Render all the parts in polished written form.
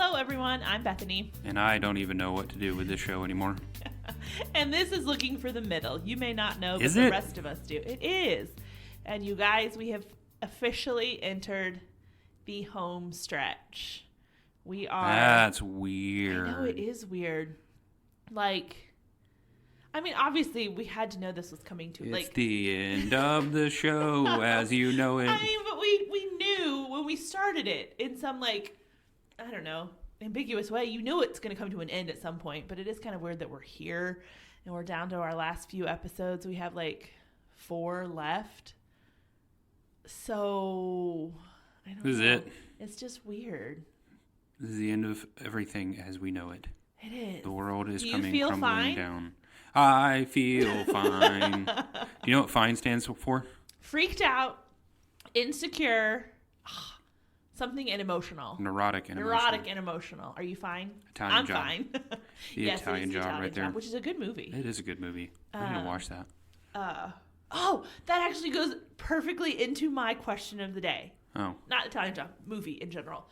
Hello, everyone. I'm Bethany. And I don't even know what to do with this show anymore. And this is Looking for the Middle. You may not know, but Is the it? rest of us do. It is. And you guys, we have officially entered the home stretch. We are... That's weird. I know, it is weird. Like... I mean, obviously, we had to know this was coming to, It's the end of the show, as you know it. I mean, but we knew when we started it in some, like, I don't know, ambiguous way. You knew it's going to come to an end at some point, but it is kind of weird that we're here and we're down to our last few episodes. We have, like, 4 left. So, I don't know. This is it. It's just weird. This is the end of everything as we know it. It is. The world is Do you coming feel crumbling fine? down. I feel fine. Do you know what FINE stands for? Freaked out, insecure, something and emotional. Neurotic and Neurotic emotional. and emotional. Are you fine? Italian I'm Job. fine. The Yes, it Italian is Job Italian right there. Which is a good movie. It is a good movie. I'm going to watch that. Oh, that actually goes perfectly into my question of the day. Oh. Not Italian Job, movie in general.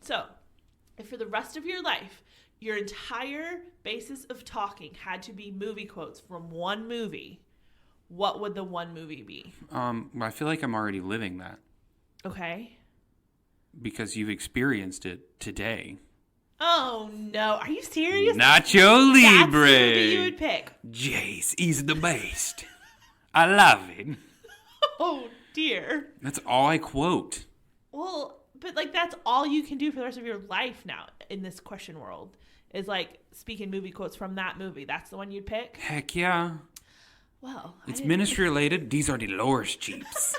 So, if for the rest of your life, your entire basis of talking had to be movie quotes from one movie, what would the one movie be? I feel like I'm already living that Okay. because you've experienced it today. Oh, no. Are you serious? Nacho That's the Libre. movie you would pick. Jace is the best. I love it. Oh, dear. That's all I quote. Well, but like that's all you can do for the rest of your life now in this question world is like speaking movie quotes from that movie. That's the one you'd pick? Heck yeah. Well, It's ministry related. These are Dolores Jeeps.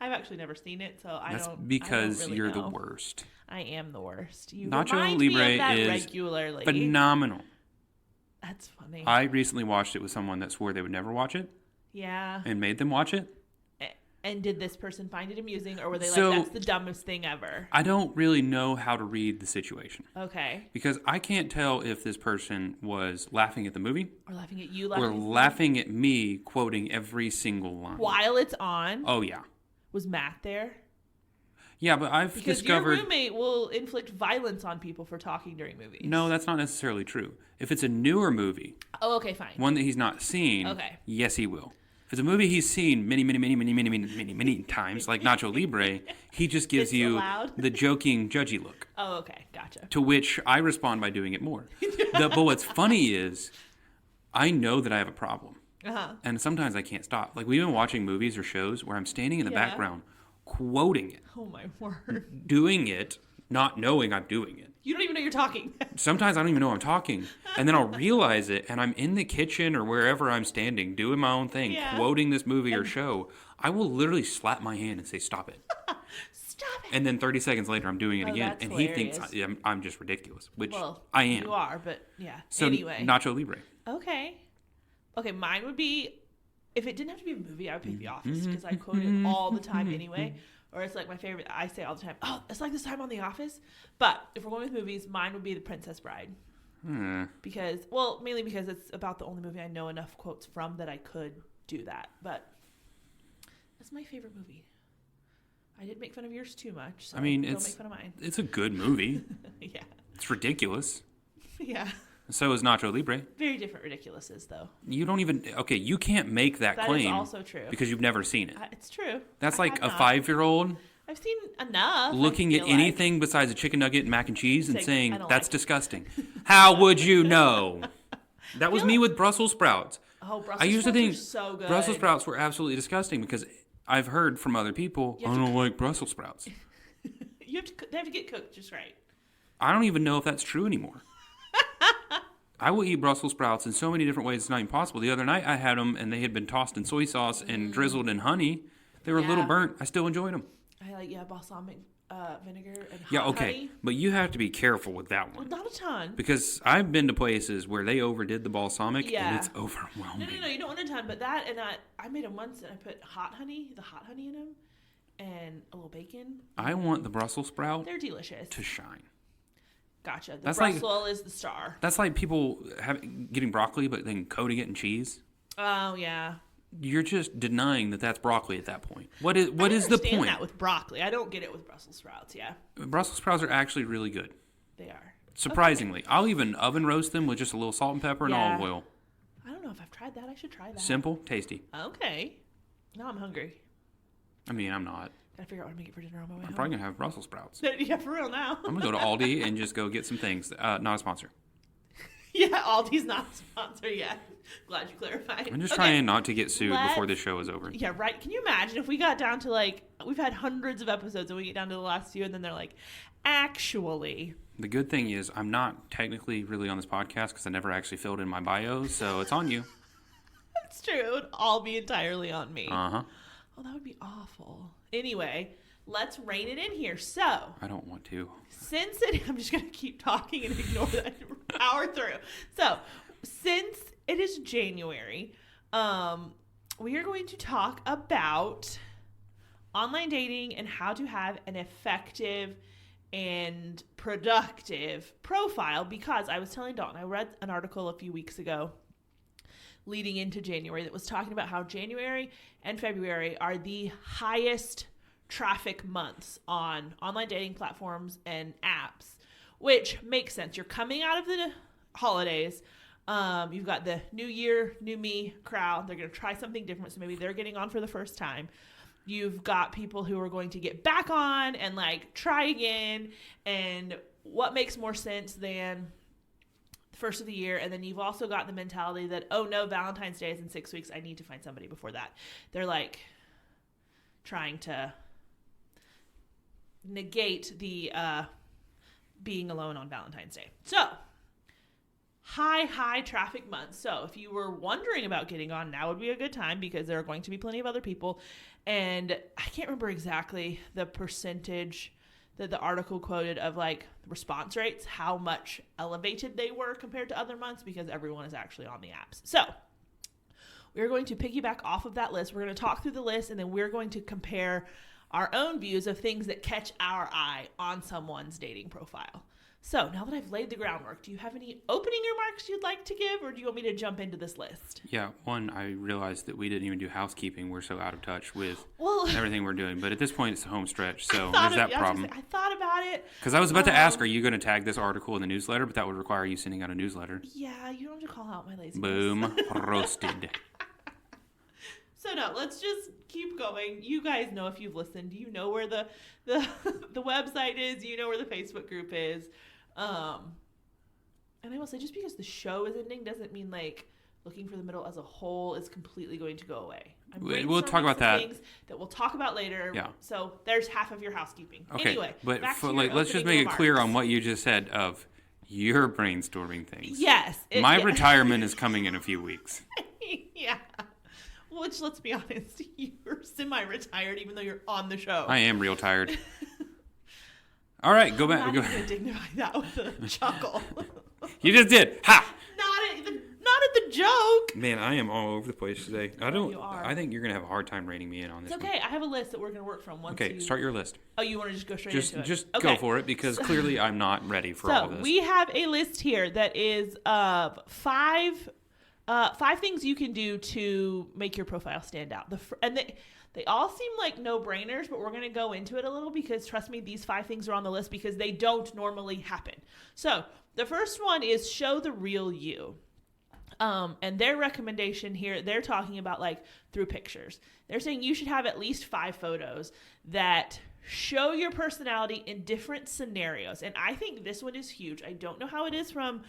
I've actually never seen it, so That's I don't because really you're know. the worst. I am the worst. You Nacho remind me Libre of that is regularly. Phenomenal. That's funny. I recently watched it with someone that swore they would never watch it Yeah. and made them watch it. And did this person find it amusing, or were they So- like, that's the dumbest thing ever? I don't really know how to read the situation Okay. because I can't tell if this person was laughing at the movie Or laughing at you, or laughing at me quoting every single line. while it's on. Oh, yeah. Was Matt there? Yeah, but I've Because discovered... your roommate will inflict violence on people for talking during movies. No, that's not necessarily true. If it's a newer movie, Oh, okay, fine. one that he's not seen, Okay. yes, he will. If it's a movie he's seen many times, like Nacho Libre, he just gives It's you allowed. the joking, judgy look, Oh, okay, gotcha. to which I respond by doing it more. But what's funny is I know that I have a problem, Uh-huh. and sometimes I can't stop. Like, we've been watching movies or shows where I'm standing in the Yeah. background, quoting it, Oh, my word. doing it, not knowing I'm doing it. You don't even know you're talking. Sometimes I don't even know I'm talking. And then I'll realize it, and I'm in the kitchen or wherever I'm standing, doing my own thing, Yeah. quoting this movie or show. I will literally slap my hand and say, stop it. Stop it. And then 30 seconds later, I'm doing it Oh, again. that's And he thinks hilarious. I'm just ridiculous, which Well, I am. You are, but yeah. So, anyway. Nacho Libre. Okay. Okay, mine would be, if it didn't have to be a movie, I would pick The Mm-hmm. Office because I quote it all the time anyway. Or it's like my favorite, I say all the time, oh, it's like this time on The Office. But if we're going with movies, mine would be The Princess Bride. Because, well, mainly because it's about the only movie I know enough quotes from that I could do that. But that's my favorite movie. I didn't make fun of yours too much, so I mean, don't it's make fun of mine. it's a good movie. Yeah. It's ridiculous. Yeah. So is Nacho Libre. Very different ridiculouses, though. You don't even... Okay, you can't make that That is claim also true. because you've never seen it. It's true. That's I like have a not. 5-year-old... I've seen enough. looking I at feel like. anything besides a chicken nugget and mac and cheese and Saying, "I saying, don't that's like it." disgusting. How would you know? That was me with Brussels sprouts. Oh, Brussels I used to sprouts think are so good. Brussels sprouts were absolutely disgusting because I've heard from other people, You I have to don't like Brussels sprouts. They have to get cooked just right. I don't even know if that's true anymore. I will eat Brussels sprouts in so many different ways it's not even possible. The other night I had them and they had been tossed in soy sauce and drizzled in honey. They were a little Yeah. burnt. I still enjoyed them. I like balsamic vinegar and hot Yeah, okay. honey. But you have to be careful with that Well, one. not a ton. Because I've been to places where they overdid the balsamic Yeah. and it's overwhelming. No, you don't want a ton, but that and I made them once and I put the hot honey in them, and a little bacon. I want the Brussels sprout They're delicious. to shine. Gotcha. The That's like- Brussels is the star. That's like people getting broccoli but then coating it in cheese. Oh yeah. You're just denying that that's broccoli at that point. What is I the understand point? that with broccoli. I don't get it with Brussels sprouts. Yeah. Brussels sprouts are actually really good. They are. Surprisingly. Okay. I'll even oven roast them with just a little salt and pepper and olive oil. I don't know if I've tried that. I should try that. Simple, tasty. Okay. Now I'm hungry. I mean, I'm not. Gotta figure out what to make it for dinner on my way home. I'm probably going to have Brussels sprouts. Yeah, for real now. I'm going to go to Aldi and just go get some things. Not a sponsor. Yeah, Aldi's not a sponsor yet. Glad you clarified. I'm just trying not to get sued before this show is over. Yeah, right. Can you imagine if we got down to like, we've had hundreds of episodes and we get down to the last few and then they're like, actually. The good thing is I'm not technically really on this podcast because I never actually filled in my bio, so it's on you. That's true. It would all be entirely on me. Uh-huh. Oh, that would be awful. Anyway, let's rein it in here. So. I don't want to. I'm just going to keep talking and ignore that. Power through. So, since it is January, we are going to talk about online dating and how to have an effective and productive profile, because I was telling Dalton, I read an article a few weeks ago leading into January that was talking about how January and February are the highest traffic months on online dating platforms and apps, which makes sense. You're coming out of the holidays. You've got the new year, new me crowd. They're going to try something different. So maybe they're getting on for the first time. You've got people who are going to get back on and like try again. And what makes more sense than the first of the year? And then you've also got the mentality that, oh no, Valentine's Day is in 6 weeks. I need to find somebody before that. They're like trying to negate the being alone on Valentine's Day. So, high traffic months. So, if you were wondering about getting on, now would be a good time because there are going to be plenty of other people. And I can't remember exactly the percentage that the article quoted of like response rates, how much elevated they were compared to other months because everyone is actually on the apps. So, we're going to piggyback off of that list. We're going to talk through the list and then we're going to compare our own views of things that catch our eye on someone's dating profile. So now that I've laid the groundwork, do you have any opening remarks you'd like to give, or do you want me to jump into this list? Yeah, one, I realized that we didn't even do housekeeping. We're so out of touch with everything we're doing. But at this point, it's the home stretch, so there's that problem. I thought about it. Because I was about to ask, are you going to tag this article in the newsletter? But that would require you sending out a newsletter. Yeah, you don't have to call out my laziness. Boom. Roasted. So no, let's just keep going. You guys know if you've listened. You know where the website is. You know where the Facebook group is. And I will say, just because the show is ending doesn't mean like looking for the middle as a whole is completely going to go away. We'll talk about that. Things that we'll talk about later. Yeah. So there's half of your housekeeping. Okay. Anyway, but let's just make remarks. it clear on what you just said of you're brainstorming things. Yes. My retirement is coming in a few weeks. Yeah. Which, let's be honest, you're semi-retired even though you're on the show. I am real tired. All right, go back. I'm not going to dignify that with a chuckle. You just did. Ha! Not at the joke. Man, I am all over the place today. You are. I think you're going to have a hard time reining me in on this. It's okay. I have a list that we're going to work from. Start your list. Oh, you want to just go straight into it? Just go for it because clearly I'm not ready for all of this. So we have a list here that is of five things you can do to make your profile stand out. They all seem like no-brainers, but we're going to go into it a little because, trust me, these 5 things are on the list because they don't normally happen. So the first one is show the real you. And their recommendation here, they're talking about like through pictures. They're saying you should have at least 5 photos that show your personality in different scenarios. And I think this one is huge. I don't know how it is from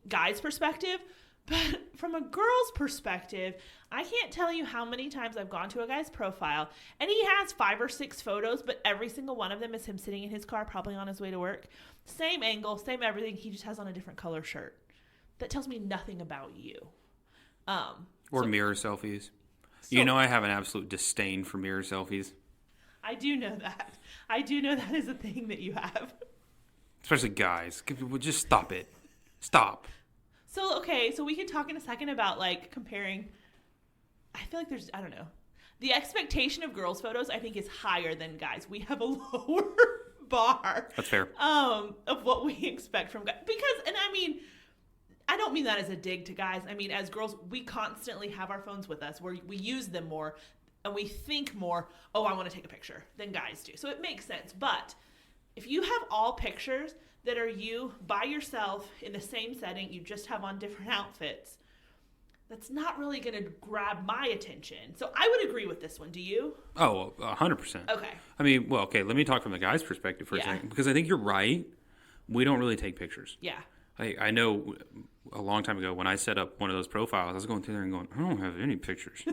guys' perspective, but from a girl's perspective, I can't tell you how many times I've gone to a guy's profile and he has 5 or 6 photos, but every single one of them is him sitting in his car, probably on his way to work. Same angle, same everything. He just has on a different color shirt. That tells me nothing about you. Mirror selfies. You know I have an absolute disdain for mirror selfies. I do know that. I do know that is a thing that you have. Especially guys. Just stop it. Stop. So we can talk in a second about, like, comparing. I feel like I don't know. The expectation of girls' photos, I think, is higher than guys. We have a lower bar. That's fair. Of what we expect from guys. I don't mean that as a dig to guys. I mean, as girls, we constantly have our phones with us where we use them more and we think more, oh, I want to take a picture than guys do. So it makes sense. But if you have all pictures, that are you by yourself in the same setting. You just have on different outfits. That's not really going to grab my attention. So I would agree with this one. Do you? Oh, 100%. Okay. I mean, well, okay, let me talk from the guy's perspective for a second, because I think you're right. We don't really take pictures. Yeah. I know a long time ago when I set up one of those profiles, I was going through there and going, I don't have any pictures.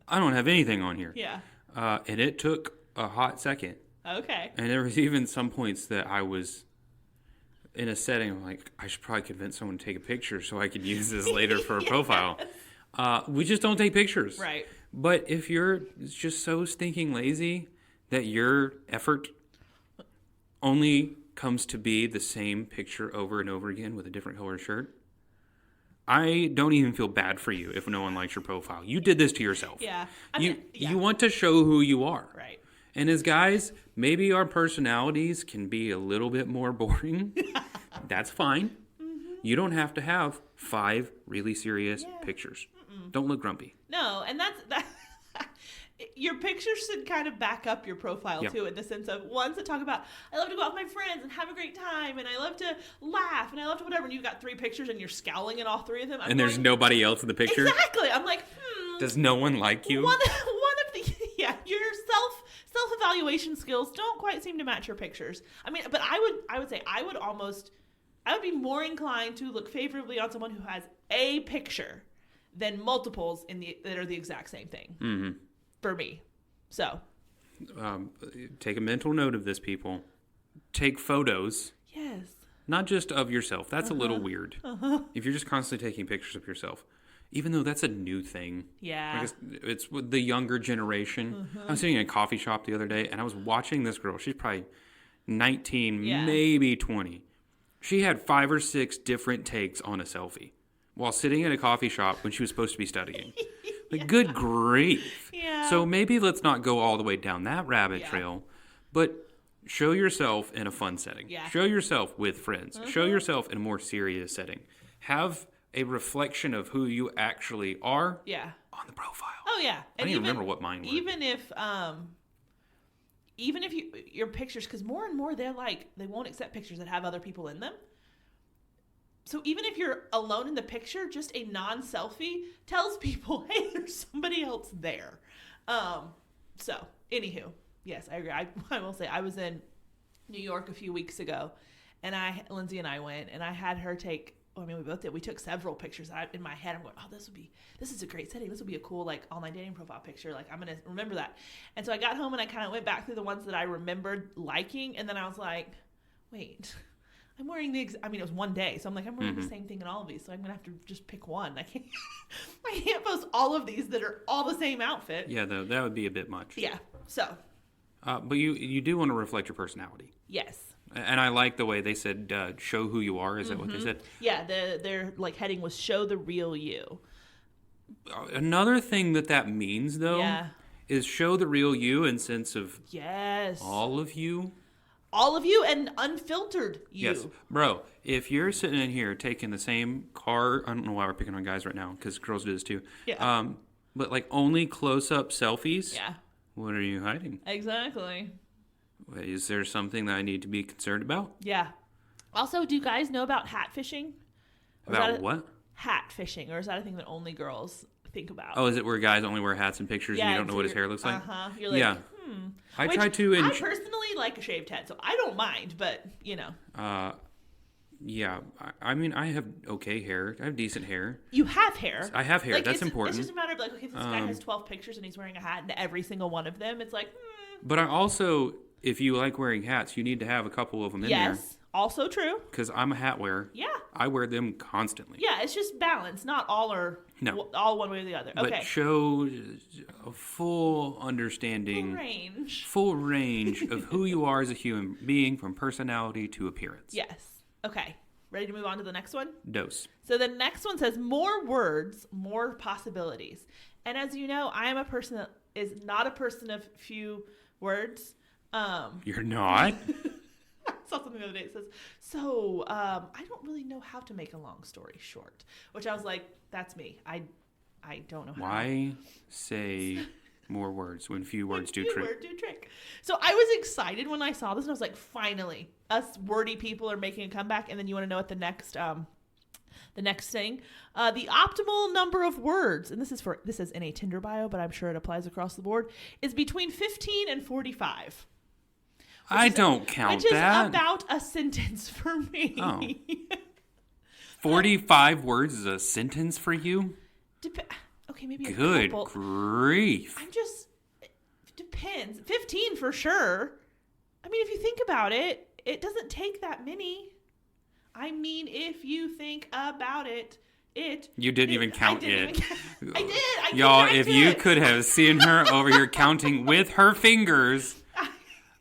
I don't have anything on here. Yeah. And it took a hot second. Okay. And there was even some points that I was in a setting, I'm like, I should probably convince someone to take a picture so I could use this later for a profile. We just don't take pictures. Right. But if you're just so stinking lazy that your effort only comes to be the same picture over and over again with a different colored shirt, I don't even feel bad for you if no one likes your profile. You did this to yourself. Yeah. You want to show who you are. Right. And as guys, maybe our personalities can be a little bit more boring. That's fine. Mm-hmm. You don't have to have 5 really serious pictures. Mm-mm. Don't look grumpy. No, and that. Your pictures should kind of back up your profile too, in the sense of ones that talk about, I love to go out with my friends and have a great time, and I love to laugh, and I love to whatever, and you've got 3 pictures and you're scowling at all 3 of them. There's nobody else in the picture? Exactly. I'm like, Does no one like you? One of the, your self-evaluation skills don't quite seem to match your pictures. I mean, but I would say I would be more inclined to look favorably on someone who has a picture than multiples that are the exact same thing. Mm-hmm. For me. So. Take a mental note of this, people. Take photos. Yes. Not just of yourself. That's a little weird. If you're just constantly taking pictures of yourself. Even though that's a new thing. Yeah. I guess it's with the younger generation. I was sitting in a coffee shop the other day, and I was watching this girl. She's probably 19, maybe 20. She had 5 or 6 different takes on a selfie while sitting in a coffee shop when she was supposed to be studying. Like, good grief. Yeah. So maybe let's not go all the way down that rabbit trail, but show yourself in a fun setting. Yeah. Show yourself with friends. Show yourself in a more serious setting. Have a reflection of who you actually are on the profile. Oh, yeah. I don't even remember what mine was. Even if your pictures, because more and more they won't accept pictures that have other people in them. So even if you're alone in the picture, just a non-selfie tells people, hey, there's somebody else there. So, anywho, yes, I agree. I will say I was in New York a few weeks ago, and Lindsay and I went, and I had her take, we both did. We took several pictures. In my head, I'm going, this is a great setting. This will be a cool, online dating profile picture. I'm going to remember that. And so I got home, and I kind of went back through the ones that I remembered liking, and then I was like, wait, I'm wearing it was one day, so I'm like, I'm wearing the same thing in all of these, so I'm gonna have to just pick one. I can't post all of these that are all the same outfit. Yeah, that would be a bit much. Yeah. So. But you do want to reflect your personality. Yes. And I like the way they said, show who you are. Is that what they said? Yeah. Their heading was show the real you. Another thing that means though, is show the real you in sense of all of you. All of you and unfiltered you. Yes. Bro, if you're sitting in here taking the same car, I don't know why we're picking on guys right now, because girls do this too. Yeah. But only close-up selfies. Yeah. What are you hiding? Exactly. Is there something that I need to be concerned about? Yeah. Also, do you guys know about hat fishing? About what? Hat fishing, or is that a thing that only girls think about? Oh, is it where guys only wear hats and pictures and you don't know what his hair looks like? You're like, I try to. I personally like a shaved head, so I don't mind, but Yeah, I have okay hair. I have decent hair. You have hair. I have hair. That's important. It's just a matter of okay, if this guy has 12 pictures and he's wearing a hat in every single one of them, it's like. But I also, if you like wearing hats, you need to have a couple of them in there. Yes. Also true. Because I'm a hat wearer. Yeah. I wear them constantly. Yeah, it's just balance, not all all one way or the other. Okay. But show a full understanding, full range of who you are as a human being, from personality to appearance. Yes. Okay. Ready to move on to the next one? Dose. So the next one says more words, more possibilities. And as you know, I am a person that is not a person of few words. You're not? I saw something the other day. It says, so I don't really know how to make a long story short. Which I was like, that's me. I don't know how. Why say More words when few words do Few trick. words do trick. So I was excited when I saw this, and I was like, finally, us wordy people are making a comeback. And then you want to know what the next thing, the optimal number of words, and this is in a Tinder bio, but I'm sure it applies across the board, is between 15 and 45. I don't count which that. Which is about a sentence for me. Oh. 45 words is a sentence for you? Okay, maybe a Good couple. grief. It depends. 15 for sure. I mean, if you think about it, it doesn't take that many. I mean, if you think about it. You didn't even count it. I did. Y'all, if you could have seen her over here counting with her fingers,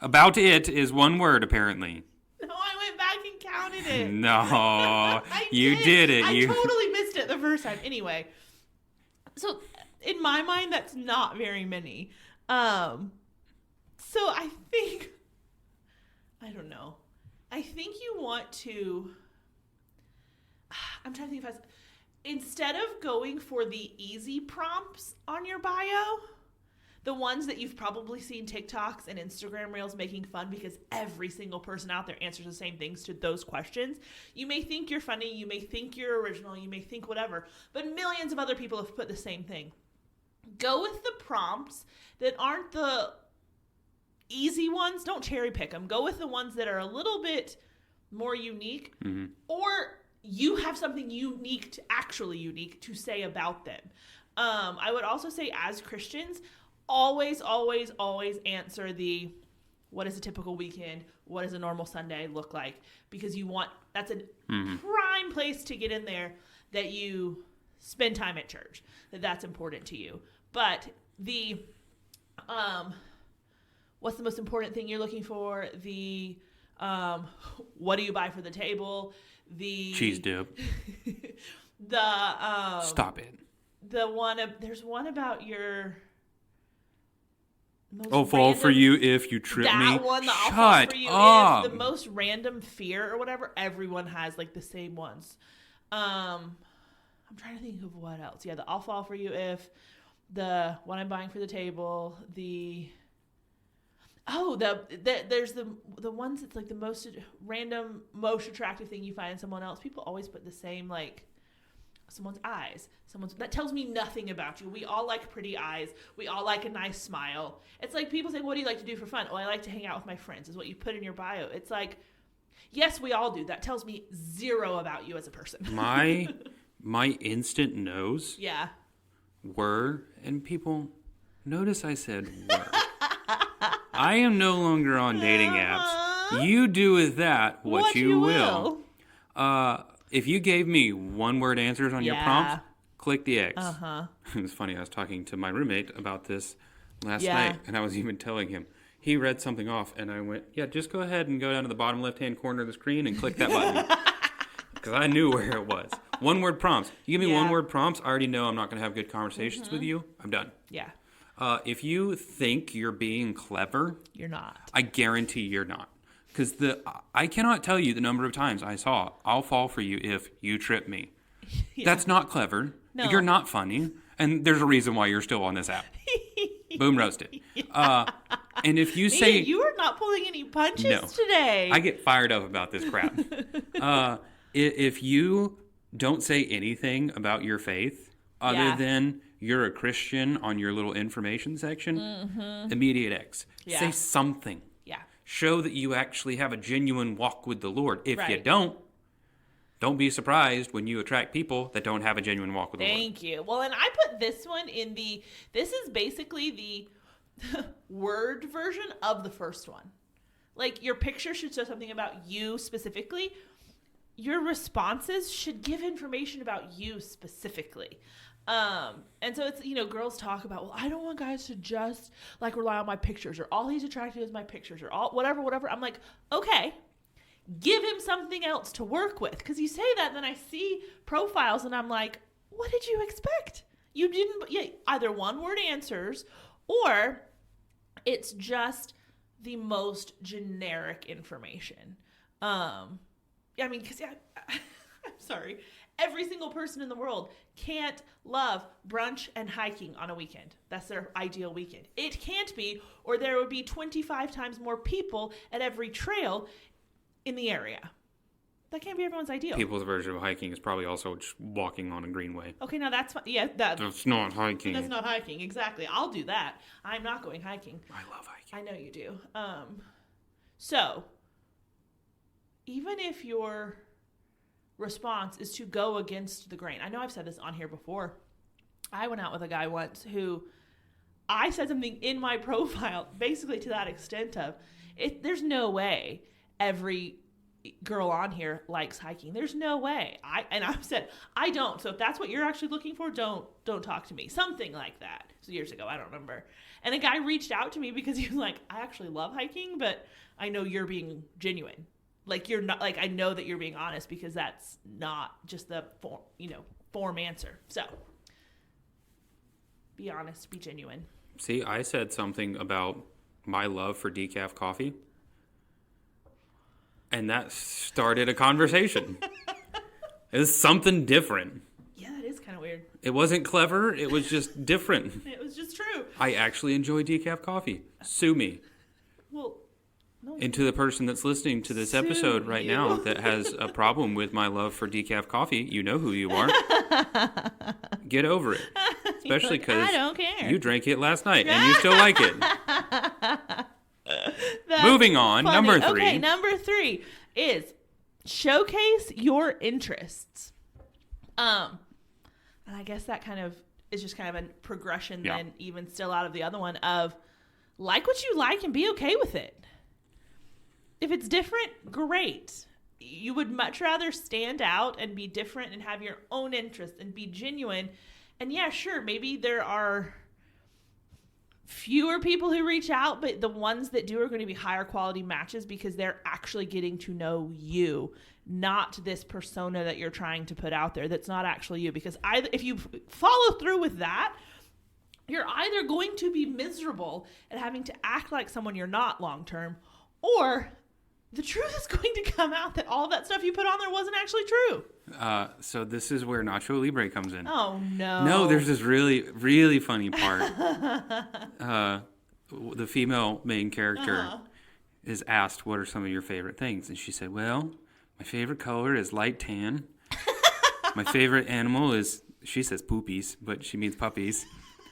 about it is one word, apparently. No, I went back and counted it. No, you did it. I totally missed it the first time. Anyway, so in my mind, that's not very many. So I think, I don't know. I think you want to, I'm trying to think if instead of going for the easy prompts on your bio, the ones that you've probably seen TikToks and Instagram Reels making fun because every single person out there answers the same things to those questions. You may think you're funny, you may think you're original, you may think whatever, but millions of other people have put the same thing. Go with the prompts that aren't the easy ones. Don't cherry pick them. Go with the ones that are a little bit more unique, or you have something actually unique to say about them. I would also say, as Christians, always, always, always answer what is a typical weekend? What does a normal Sunday look like? Because that's a prime place to get in there that you spend time at church, that's important to you. But what's the most important thing you're looking for? What do you buy for the table? Cheese dip. Stop it. There's one about your I'll fall for you if you trip me. That one, I'll fall for you up. if, the most random fear or whatever. Everyone has like the same ones. I'm trying to think of what else. Yeah, the I'll fall for you if, the what I'm buying for the table, there's the ones that's like the most random, most attractive thing you find in someone else. People always put the same, like someone's eyes. That tells me nothing about you. We all like pretty eyes. We all like a nice smile. It's like people say, what do you like to do for fun? Oh, I like to hang out with my friends, is what you put in your bio. It's like, yes, we all do. That tells me zero about you as a person. My instant no's yeah. were, and people notice I said were. I am no longer on dating apps. You do with that what you will. If you gave me one-word answers on your prompts, click the X. It was funny. I was talking to my roommate about this last night, and I was even telling him. He read something off, and I went, yeah, just go ahead and go down to the bottom left-hand corner of the screen and click that button. Because I knew where it was. One-word prompts. You give me one-word prompts, I already know I'm not going to have good conversations with you. I'm done. Yeah. If you think you're being clever, you're not. I guarantee you're not. Because I cannot tell you the number of times I saw, I'll fall for you if you trip me. Yeah. That's not clever. No. You're not funny. And there's a reason why you're still on this app. Boom, roasted. Yeah. And if you say... you are not pulling any punches today. I get fired up about this crap. If you don't say anything about your faith other than you're a Christian on your little information section, immediate X. Yeah. Say something. Yeah. Show that you actually have a genuine walk with the Lord. If you don't be surprised when you attract people that don't have a genuine walk with the Lord. Thank you. Well, and I put this one in this is basically the word version of the first one. Like, your picture should show something about you specifically. Your responses should give information about you specifically. And so it's, girls talk about, well, I don't want guys to just like rely on my pictures, or all he's attracted is my pictures, or all whatever. I'm like, okay, give him something else to work with. Cause you say that, then I see profiles and I'm like, what did you expect? You didn't, either one word answers, or it's just the most generic information. Cause I'm sorry. Every single person in the world can't love brunch and hiking on a weekend. That's their ideal weekend. It can't be, or there would be 25 times more people at every trail in the area. That can't be everyone's ideal. People's version of hiking is probably also just walking on a greenway. Okay, now that's fine. Yeah, that's not hiking. That's not hiking, exactly. I'll do that. I'm not going hiking. I love hiking. I know you do. So, even if your response is to go against the grain. I know I've said this on here before. I went out with a guy once who I said something in my profile basically to that extent of, there's no way every girl on here likes hiking. There's no way. I've said, I don't. So if that's what you're actually looking for, don't talk to me. Something like that. So years ago, I don't remember. And a guy reached out to me because he was like, I actually love hiking, but I know you're being genuine. Like, you're not, like, I know that you're being honest because that's not just the form answer. So be honest, be genuine. See, I said something about my love for decaf coffee, and that started a conversation. It was something different. Yeah, that is kind of weird. It wasn't clever. It was just different. It was just true. I actually enjoy decaf coffee. Sue me. Well, no. And to the person that's listening to this episode right now that has a problem with my love for decaf coffee, you know who you are. Get over it. Especially because I don't care. You drank it last night and you still like it. Moving on, funny. Number 3. Okay, number 3 is showcase your interests. And I guess that kind of is just kind of a progression then even still out of the other one of like what you like and be okay with it. If it's different, great. You would much rather stand out and be different and have your own interests and be genuine. And yeah, sure, maybe there are fewer people who reach out, but the ones that do are going to be higher quality matches because they're actually getting to know you, not this persona that you're trying to put out there that's not actually you. Because if you follow through with that, you're either going to be miserable at having to act like someone you're not long term, or the truth is going to come out that all of that stuff you put on there wasn't actually true. So this is where Nacho Libre comes in. Oh, no. No, there's this really, really funny part. The female main character is asked, what are some of your favorite things? And she said, well, my favorite color is light tan. My favorite animal is, she says poopies, but she means puppies.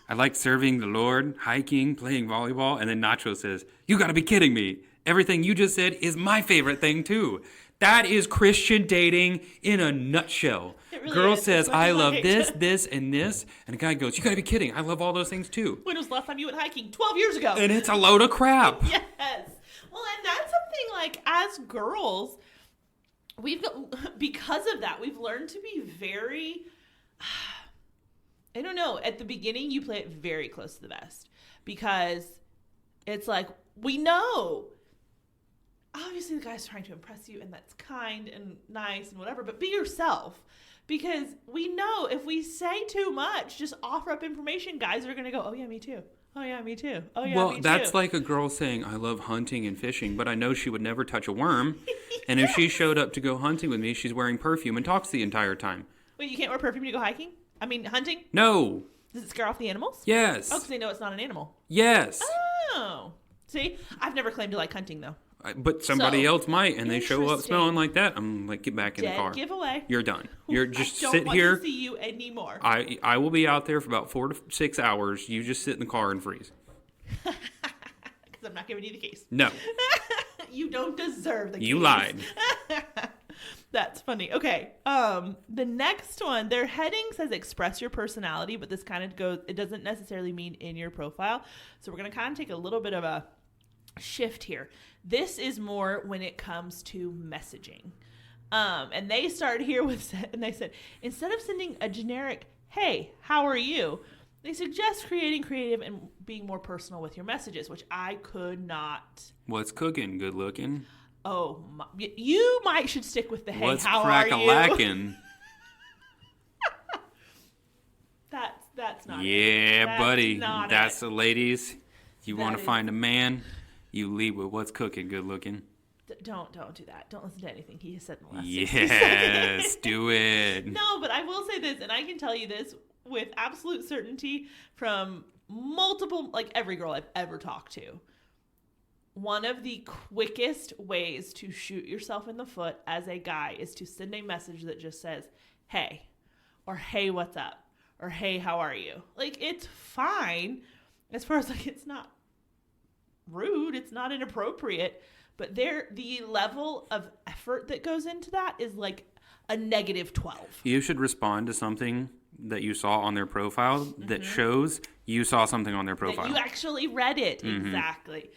I like serving the Lord, hiking, playing volleyball. And then Nacho says, you got to be kidding me. Everything you just said is my favorite thing, too. That is Christian dating in a nutshell. Really Girl says, I love this, this, and this. And the guy goes, you got to be kidding. I love all those things, too. When was the last time you went hiking? 12 years ago. And it's a load of crap. Yes. Well, and that's something like, as girls, because of that, we've learned to be very, I don't know, at the beginning, you play it very close to the vest. Because it's like, we know. Obviously, the guy's trying to impress you, and that's kind and nice and whatever, but be yourself. Because we know if we say too much, just offer up information, guys are going to go, oh, yeah, me too. Oh, yeah, me too. Oh, yeah, me too. Well, that's like a girl saying, I love hunting and fishing, but I know she would never touch a worm. And if she showed up to go hunting with me, she's wearing perfume and talks the entire time. Wait, you can't wear perfume to go hiking? I mean, hunting? No. Does it scare off the animals? Yes. Oh, because they know it's not an animal. Yes. Oh. See? I've never claimed to like hunting, though. But somebody else might, and they show up smelling like that. I'm like, get back in the car. Giveaway. You're done. You're just sit here. I don't want to see you anymore. I will be out there for about 4 to 6 hours. You just sit in the car and freeze. Because I'm not giving you the keys. No. You don't deserve the keys. You lied. That's funny. Okay. The next one, their heading says express your personality, but this kind of goes, it doesn't necessarily mean in your profile. So we're going to kind of take a little bit of a shift here. This is more when it comes to messaging. And they start here with, and they said, instead of sending a generic, hey, how are you? They suggest creating creative and being more personal with your messages, which I could not. What's cooking? Good looking? Oh, you should stick with the hey, what's how are you? What's crack-a-lackin'? That's not yeah, it. buddy. That's it. the ladies. You want to find a man, you lead with what's cooking, good looking. don't do that. Don't listen to anything he has said in the last 60 Yes, seconds. do it. No, but I will say this, and I can tell you this with absolute certainty from multiple, like every girl I've ever talked to. One of the quickest ways to shoot yourself in the foot as a guy is to send a message that just says, hey, or hey, what's up? Or hey, how are you? Like, it's fine as far as like it's not rude, it's not inappropriate, but the level of effort that goes into that is like a -12. You should respond to something that you saw on their profile that shows you saw something on their profile. That you actually read it. Mm-hmm. Exactly.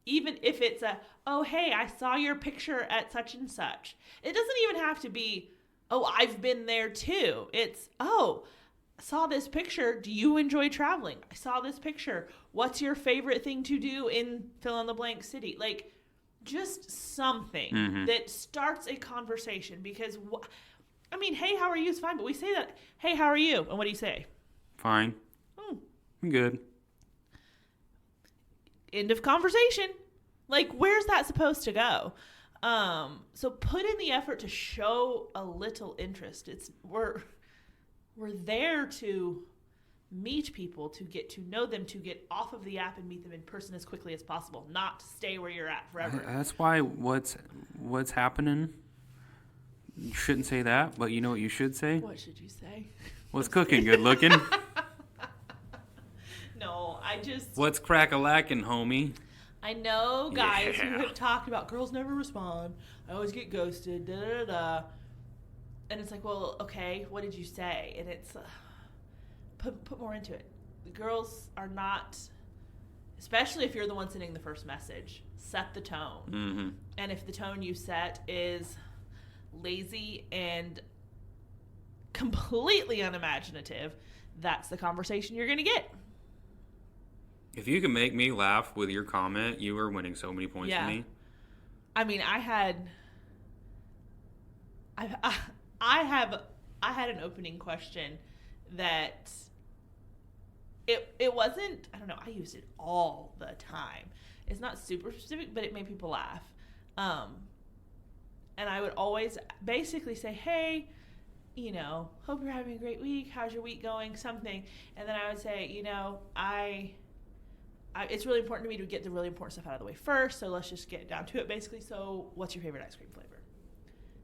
Even if it's oh, hey, I saw your picture at such and such. It doesn't even have to be, oh, I've been there too. It's, oh, I saw this picture. Do you enjoy traveling? I saw this picture. What's your favorite thing to do in fill in the blank city? Like, just something that starts a conversation because, I mean, hey, how are you is fine, but we say that, hey, how are you? And what do you say? Fine. I'm good. End of conversation. Like, where's that supposed to go? So put in the effort to show a little interest. We're there to meet people, to get to know them, to get off of the app and meet them in person as quickly as possible, not to stay where you're at forever. That's why what's happening. You shouldn't say that, but you know what you should say? What should you say? What's cooking? Good looking? No, What's crack-a-lackin', homie? I know guys who have talked about girls never respond. I always get ghosted. Da da da. And it's like, well, okay, what did you say? And it's put more into it. The girls are not, especially if you're the one sending the first message. Set the tone. Mm-hmm. And if the tone you set is lazy and completely unimaginative, that's the conversation you're going to get. If you can make me laugh with your comment, you are winning so many points for me. I mean, I had an opening question that it wasn't, I don't know, I used it all the time. It's not super specific, but it made people laugh. And I would always basically say, hey, you know, hope you're having a great week. How's your week going? Something. And then I would say, you know, it's really important to me to get the really important stuff out of the way first, so let's just get down to it basically. So what's your favorite ice cream flavor?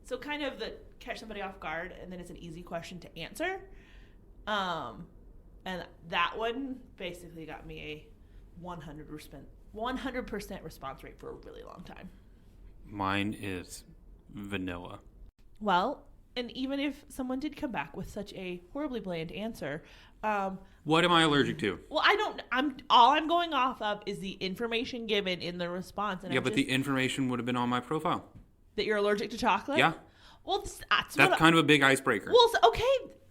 So kind of catch somebody off guard, and then it's an easy question to answer. And that one basically got me a 100% response rate for a really long time. Mine is vanilla. Well, and even if someone did come back with such a horribly bland answer, what am I allergic to? Well, all I'm going off of is the information given in the response. And but the information would have been on my profile. That you're allergic to chocolate? Yeah. Well, that's kind of a big icebreaker. Well, okay.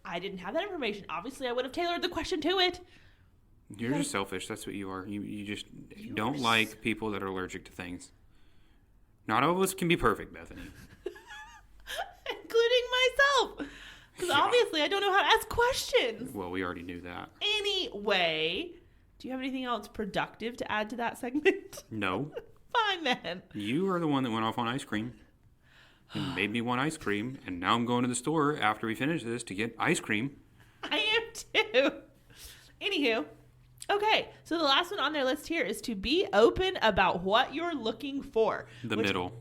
I didn't have that information. Obviously, I would have tailored the question to it. You're just selfish. That's what you are. You just don't like people that are allergic to things. Not all of us can be perfect, Bethany. Including myself. Because obviously I don't know how to ask questions. Well, we already knew that. Anyway, do you have anything else productive to add to that segment? No. Fine then. You are the one that went off on ice cream. And made me want ice cream. And now I'm going to the store after we finish this to get ice cream. I am too. Anywho. Okay, so the last one on their list here is to be open about what you're looking for. The middle.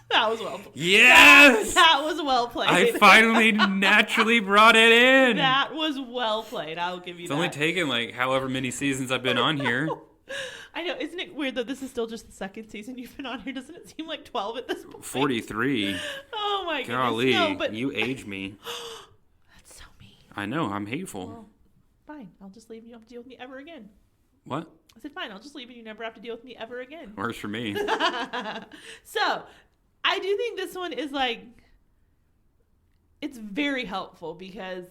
That was well played. Yes! That was well played. I finally naturally brought it in. That was well played. I'll give you that. It's only taken like however many seasons I've been on here. I know. Isn't it weird that this is still just the second season you've been on here? Doesn't it seem like 12 at this point? 43. Oh my goodness. Golly, no, but... you age me. That's so mean. I know. I'm hateful. Well, fine. I'll just leave and you don't have to deal with me ever again. What? I said, fine. I'll just leave and you never have to deal with me ever again. Works for me. So, I do think this one is like, it's very helpful because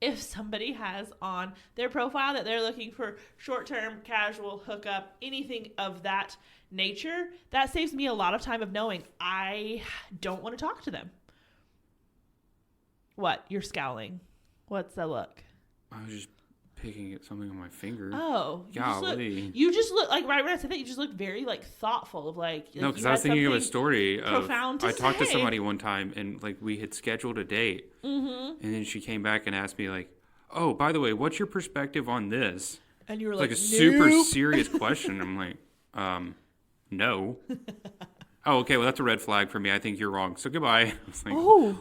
if somebody has on their profile that they're looking for short-term, casual, hookup, anything of that nature, that saves me a lot of time of knowing I don't want to talk to them. What? You're scowling. What's the look? I was just picking at something on my finger. Oh, golly. You just look like right when I said that. You just look very like thoughtful of like. No, because I was thinking of a story profound I talked to somebody one time and like we had scheduled a date, and then she came back and asked me like, "Oh, by the way, what's your perspective on this?" And you were like like a super serious question. I'm like, no. Oh, okay. Well, that's a red flag for me. I think you're wrong. So goodbye. I was like,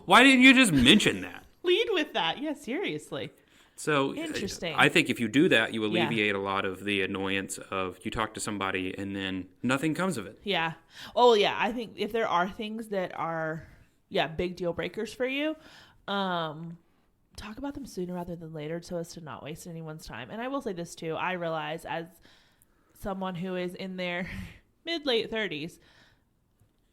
why didn't you just mention that? Lead with that. Yeah, seriously. So interesting. I think if you do that, you alleviate a lot of the annoyance of you talk to somebody and then nothing comes of it. Yeah. Oh, yeah. I think if there are things that are, big deal breakers for you, talk about them sooner rather than later so as to not waste anyone's time. And I will say this too. I realize as someone who is in their mid-late 30s,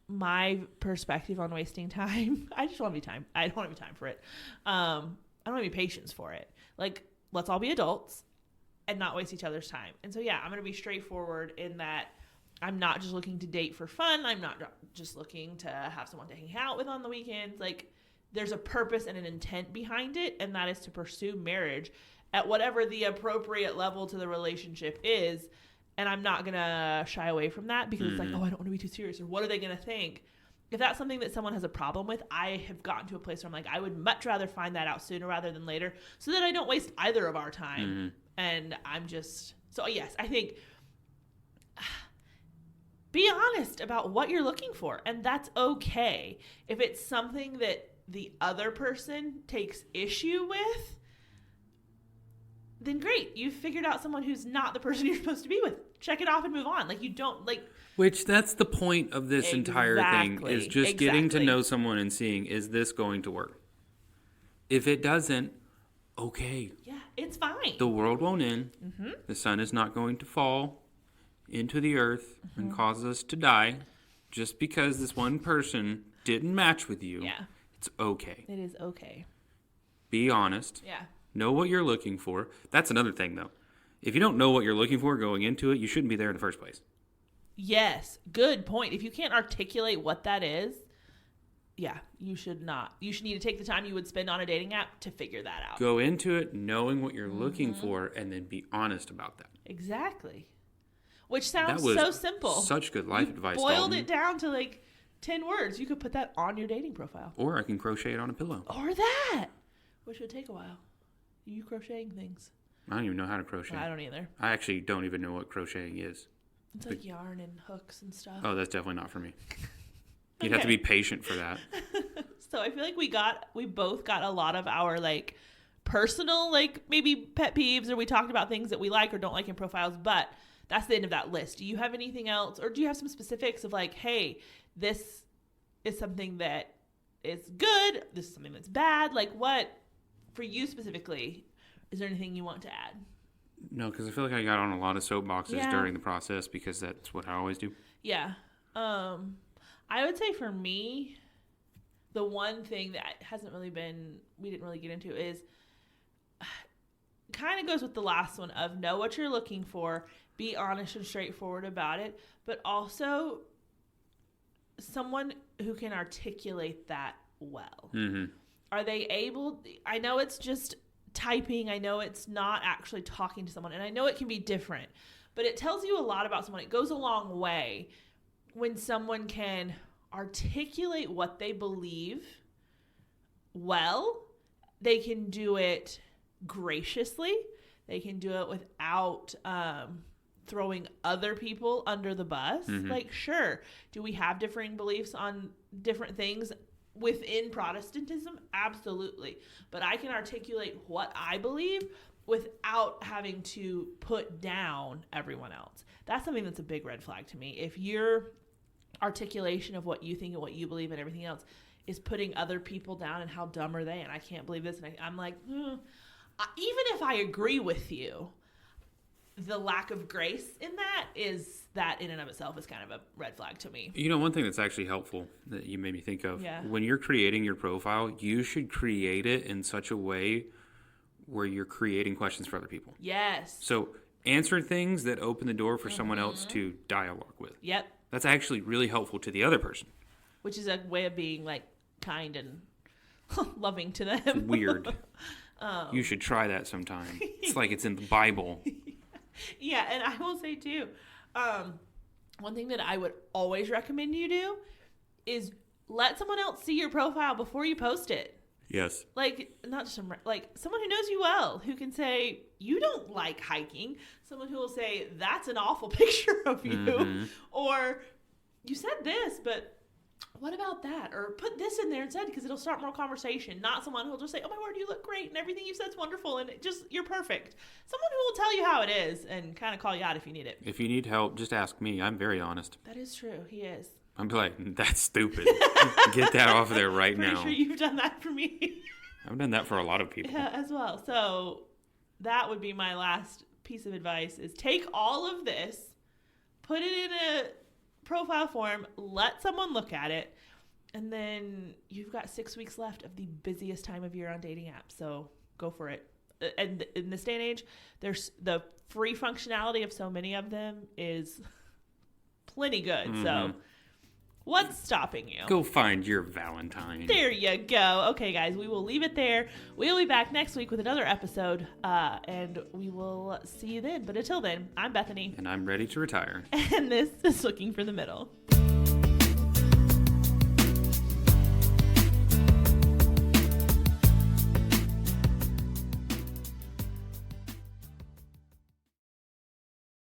my perspective on wasting time, I just want to be time. I don't want to be time for it. I don't want to be patience for it. Like, let's all be adults and not waste each other's time. And so, I'm going to be straightforward in that I'm not just looking to date for fun. I'm not just looking to have someone to hang out with on the weekends. Like, there's a purpose and an intent behind it, and that is to pursue marriage at whatever the appropriate level to the relationship is. And I'm not going to shy away from that because it's like, oh, I don't want to be too serious, or what are they going to think? If that's something that someone has a problem with, I have gotten to a place where I'm like, I would much rather find that out sooner rather than later so that I don't waste either of our time. And I'm just, so yes, I think be honest about what you're looking for, and that's okay. If it's something that the other person takes issue with, then great. You've figured out someone who's not the person you're supposed to be with. Check it off and move on. Like, you don't, like... Which, that's the point of this entire thing, is just getting to know someone and seeing, is this going to work? If it doesn't, okay. Yeah, it's fine. The world won't end. The sun is not going to fall into the earth and cause us to die just because this one person didn't match with you. Yeah. It's okay. It is okay. Be honest. Yeah. Know what you're looking for. That's another thing, though. If you don't know what you're looking for going into it, you shouldn't be there in the first place. Yes. Good point. If you can't articulate what that is, you should not. You should need to take the time you would spend on a dating app to figure that out. Go into it knowing what you're looking for and then be honest about that. Exactly. Which sounds so simple. Such good life advice. Boiled it down to like 10 words. You could put that on your dating profile. Or I can crochet it on a pillow. Or that. Which would take a while. You crocheting things? I don't even know how to crochet. I don't either. I actually don't even know what crocheting is. It's like yarn and hooks and stuff. Oh, that's definitely not for me. You'd have to be patient for that. So I feel like we both got a lot of our like personal like maybe pet peeves, or we talked about things that we like or don't like in profiles, but that's the end of that list. Do you have anything else, or do you have some specifics of like, hey, this is something that is good, this is something that's bad? Like, what for you specifically, is there anything you want to add? No, because I feel like I got on a lot of soapboxes during the process because that's what I always do. Yeah. I would say for me, the one thing that we didn't really get into is kind of goes with the last one of know what you're looking for, be honest and straightforward about it, but also someone who can articulate that well. Are they able, I know it's just typing, I know it's not actually talking to someone, and I know it can be different, but it tells you a lot about someone. It goes a long way when someone can articulate what they believe well. They can do it graciously. They can do it without throwing other people under the bus. Like, sure, do we have differing beliefs on different things within Protestantism? Absolutely. But I can articulate what I believe without having to put down everyone else. That's something that's a big red flag to me. If your articulation of what you think and what you believe and everything else is putting other people down and how dumb are they and I can't believe this, and I'm like, even if I agree with you, the lack of grace in that in and of itself is kind of a red flag to me. You know, one thing that's actually helpful that you made me think of, when you're creating your profile, you should create it in such a way where you're creating questions for other people. Yes. So answer things that open the door for someone else to dialogue with. Yep. That's actually really helpful to the other person. Which is a way of being like kind and loving to them. It's weird. You should try that sometime. It's like it's in the Bible. Yeah, and I will say too, one thing that I would always recommend you do is let someone else see your profile before you post it. Yes. Like, not just like someone who knows you well, who can say, you don't like hiking. Someone who will say, that's an awful picture of you. Mm-hmm. Or, you said this, but what about that? Or put this in there instead because it'll start more conversation. Not someone who will just say, oh my word, you look great and everything you said's wonderful and you're perfect. Someone who will tell you how it is and kind of call you out if you need it. If you need help, just ask me. I'm very honest. That is true. He is. I'm like, that's stupid. Get that off of there right now. Pretty sure you've done that for me. I've done that for a lot of people. Yeah, as well. So that would be my last piece of advice is take all of this, put it in a profile form, let someone look at it, and then you've got 6 weeks left of the busiest time of year on dating apps. So go for it. And in this day and age, there's the free functionality of so many of them is plenty good. Mm-hmm. So what's stopping you? Go find your Valentine. There you go. Okay, guys, we will leave it there. We'll be back next week with another episode, and we will see you then. But until then, I'm Bethany. And I'm ready to retire. And this is Looking for the Middle.